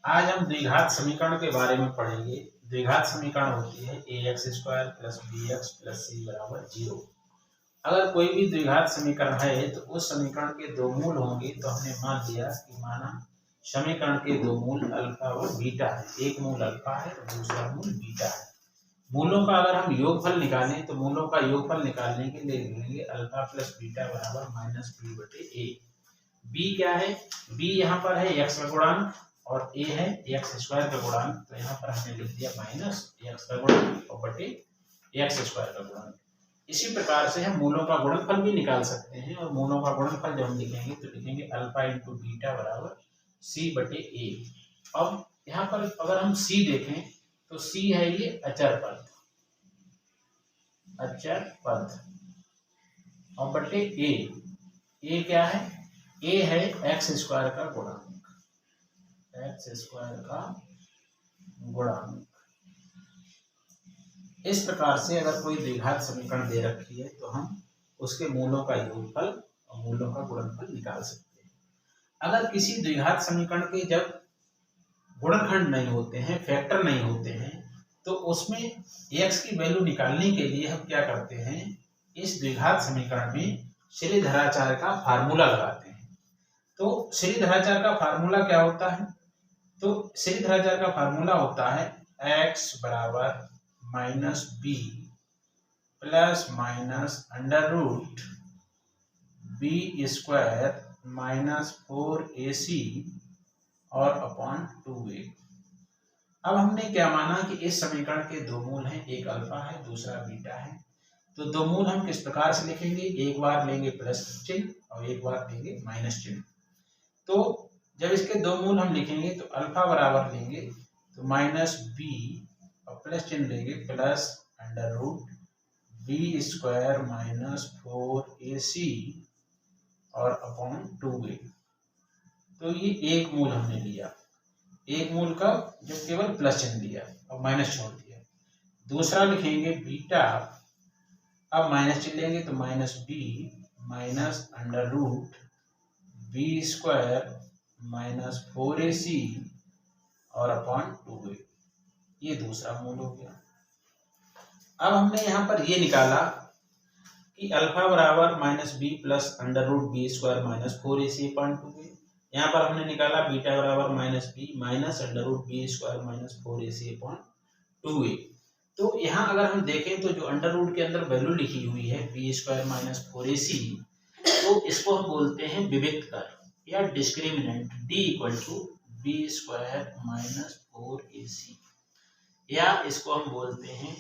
आज हम द्विघात समीकरण के बारे में पढ़ेंगे। द्विघात समीकरण होती है ax² plus bx plus c बराबर 0। अगर कोई भी द्विघात समीकरण है तो उस समीकरण के दो मूल होंगे। तो हमने मान लिया कि माना समीकरण के दो मूल अल्फा और बीटा है। एक मूल अल्फा है और दूसरा मूल बीटा है। मूलों का अगर हम योगफल निकालें तो मूलों का योगफल निकालने के लिए लेंगे अल्फा प्लस बीटा बराबर माइनस बी बटे ए। बी क्या है? बी यहाँ पर है एक्स का गुणांक और ए है एक्स स्क्वायर का गुणांक। तो यहाँ पर हमने लिख दिया माइनस एक्स का गुणांक और बटे एक्स स्क्वायर का गुणांक। इसी प्रकार से हम मूलों का गुणनफल भी निकाल सकते हैं और मूलों का गुणनफल जब हम लिखेंगे तो लिखेंगे अल्फा इंटू बीटा बराबर सी बटे ए। अब यहाँ पर अगर हम सी देखें तो सी है ये अचर पद, अचर पद और बटे ए क्या है? ए है एक्स स्क्वायर का गुणांक, एक्स स्क्वायर का गुणांक। इस प्रकार से अगर कोई द्विघात समीकरण दे रखी है तो हम उसके मूलों का योगफल और मूलों का गुणनफल निकाल सकते हैं। अगर किसी द्विघात समीकरण के जब गुणनखंड नहीं होते हैं, फैक्टर नहीं होते हैं, तो उसमें x की वैल्यू निकालने के लिए हम क्या करते हैं? इस द्विघात समीकरण में श्रीधराचार्य का फार्मूला लगाते हैं। तो श्रीधराचार्य का फार्मूला क्या होता है? तो श्रीधराचार्य का फार्मूला होता है x बराबर minus b plus minus under root b square minus 4ac और अपॉन 2a। अब हमने क्या माना कि इस समीकरण के दो मूल हैं, एक अल्फा है दूसरा बीटा है। तो दो मूल हम किस प्रकार से लिखेंगे? एक बार लेंगे प्लस चिन्ह और एक बार लेंगे माइनस चिन्ह। तो जब इसके दो मूल हम लिखेंगे तो अल्फा बराबर लेंगे तो माइनस बी और प्लस चिन्ह लेंगे plus under root b square minus 4ac और अपॉन 2a। तो ये एक मूल हमने लिया। एक मूल का जब केवल प्लस चिन्ह दिया और माइनस छोड़ दिया। दूसरा लिखेंगे बीटा, अब माइनस चिन्ह लेंगे तो minus b minus under root b square minus 4ac और अपॉन 2a। ये दूसरा मूल हो गया। अब हमने यहाँ पर ये निकाला कि अल्फा बराबर minus b plus under root b square minus 4ac upon 2a। यहाँ पर हमने निकाला बीटा बराबर minus b minus under root b square minus 4ac upon 2a। तो यहाँ अगर हम देखें तो जो अंडर रूट के अंदर वैल्यू लिखी हुई है बी स्क्वायर माइनस 4ac, तो इसको हम बोलते हैं विविक्त कर या discriminant d equal to b square minus 4ac, या इसको हम बोलते हैं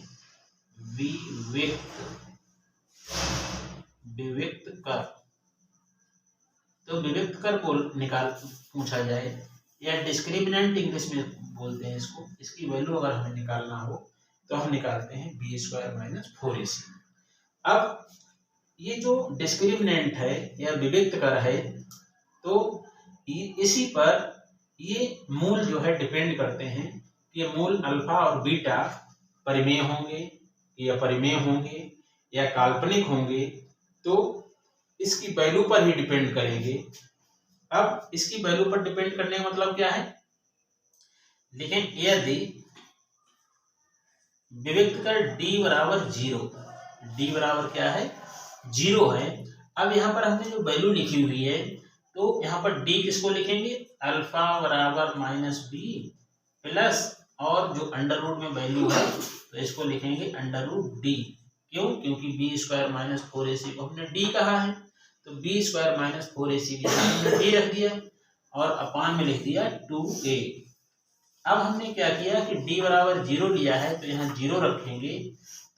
विविक्त कर। तो विविक्त कर पूछा जाए या डिस्क्रिमिनेंट इंग्लिश में बोलते हैं इसको। इसकी वैल्यू अगर हमें निकालना हो तो हम निकालते हैं बी स्क्वायर माइनस 4ac। अब ये जो डिस्क्रिमिनेंट है या विविक्त कर है, तो इसी पर ये मूल जो है डिपेंड करते हैं कि ये मूल अल्फा और बीटा परिमेय होंगे या अपरिमेय होंगे या काल्पनिक होंगे। तो इसकी वैल्यू पर ही डिपेंड करेंगे। अब इसकी वैल्यू पर डिपेंड करने का मतलब क्या है? लेकिन यदि विविक्त कर d बराबर 0, d बराबर क्या है? 0 है। अब यहाँ पर हमने जो वैल्यू लिखी हुई है तो यहाँ पर d किसको लिखेंगे? अल्फा बराबर माइनस बी प्लस और जो अंडर रूट में वैल्यू है तो इसको लिखेंगे अंडर रूट डी। क्यों? क्योंकि बी स्क्वायर माइनस 4ac को हमने डी कहा है, तो बी स्क्वायर माइनस 4ac की हमने डी रख दिया और अपान में लिख दिया 2a। अब हमने क्या किया कि d बराबर 0 लिया है तो यहाँ 0 रखेंगे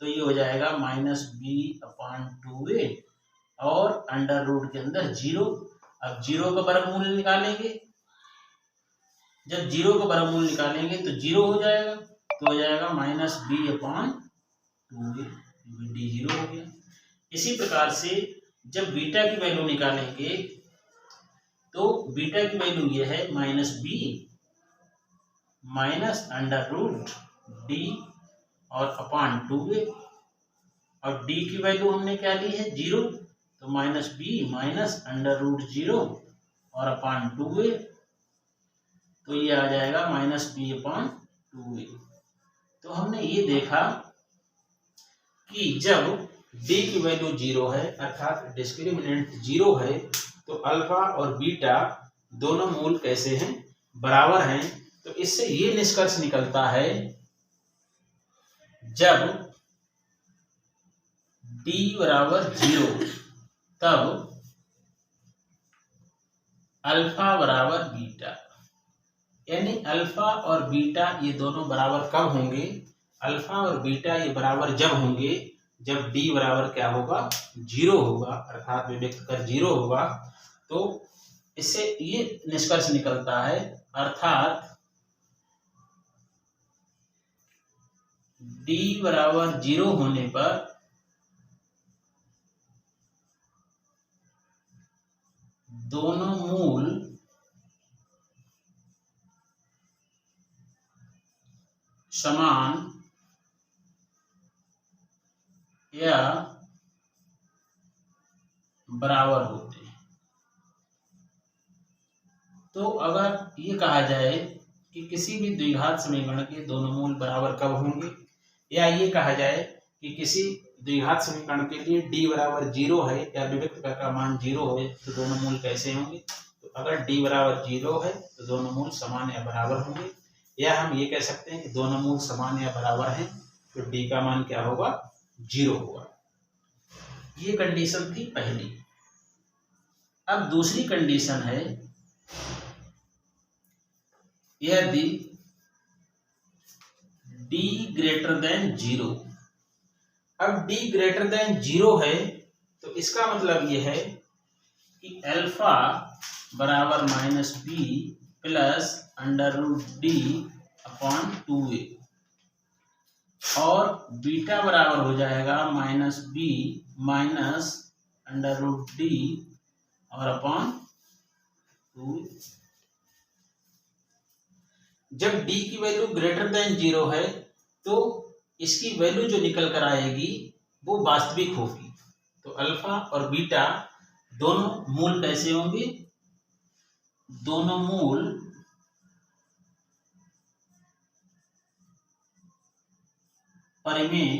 तो ये हो जाएगा माइनस बी अपान 2a और अंडर रूट के अंदर 0। अब 0 का वर्गमूल निकालेंगे, जब 0 का वर्गमूल निकालेंगे तो 0 हो जाएगा, तो हो जाएगा माइनस बी अपान 2a, डी 0 हो गया। इसी प्रकार से जब बीटा की वैल्यू निकालेंगे तो बीटा की वैल्यू ये है minus b minus under root d और अपान 2a, और डी की वैल्यू हमने क्या ली है? 0, तो minus b minus under root 0 और अपान 2a। तो ये आ जाएगा -b/2a। तो हमने ये देखा कि जब d की वैल्यू 0 है अर्थात डिस्क्रिमिनेंट 0 है तो अल्फा और बीटा दोनों मूल कैसे हैं, बराबर हैं। तो इससे ये निष्कर्ष निकलता है जब d बराबर 0 तब अल्फा बराबर बीटा, यानी अल्फा और बीटा ये दोनों बराबर कब होंगे, अल्फा और बीटा ये बराबर जब होंगे जब d बराबर क्या होगा, 0 होगा अर्थात विभक्त कर 0 होगा। तो इससे ये निष्कर्ष निकलता है अर्थात d बराबर 0 होने पर दोनों मूल समान या बराबर होते हैं। तो अगर ये कहा जाए कि किसी भी द्विघात समीकरण के दोनों मूल बराबर कब होंगे, या ये कहा जाए कि किसी द्विघात समीकरण के लिए d बराबर 0 है या विभक्त कर का मान 0 है तो दोनों मूल कैसे होंगे। तो अगर d बराबर 0 है तो दोनों मूल समान या बराबर होंगे, या हम ये कह सकते हैं कि दोनों मूल समान या बराबर हैं तो d का मान क्या होगा, 0 होगा। ये कंडीशन थी पहली। अब दूसरी कंडीशन है यदि d ग्रेटर देन 0। अब d ग्रेटर देन 0 है तो इसका मतलब ये है कि अल्फा बराबर -b प्लस √d/2a और बीटा बराबर हो जाएगा -b माइनस √d और अपॉन 2। जब d की वैल्यू ग्रेटर देन 0 है तो इसकी वैल्यू जो निकल कर आएगी वो वास्तविक होगी। तो अल्फा और बीटा दोनों मूल कैसे होंगे, दोनों मूल परिमेय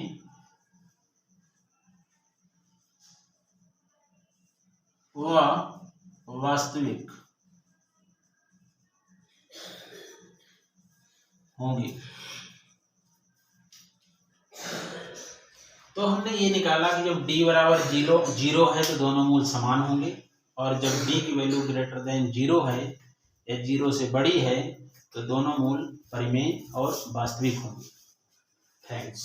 व वास्तविक होंगे। तो हमने ये निकाला कि जब d बराबर 0 है तो दोनों मूल समान होंगे, और जब d की वैल्यू ग्रेटर देन 0 है या 0 से बड़ी है तो दोनों मूल परिमेय और वास्तविक होंगे। थैंक्स।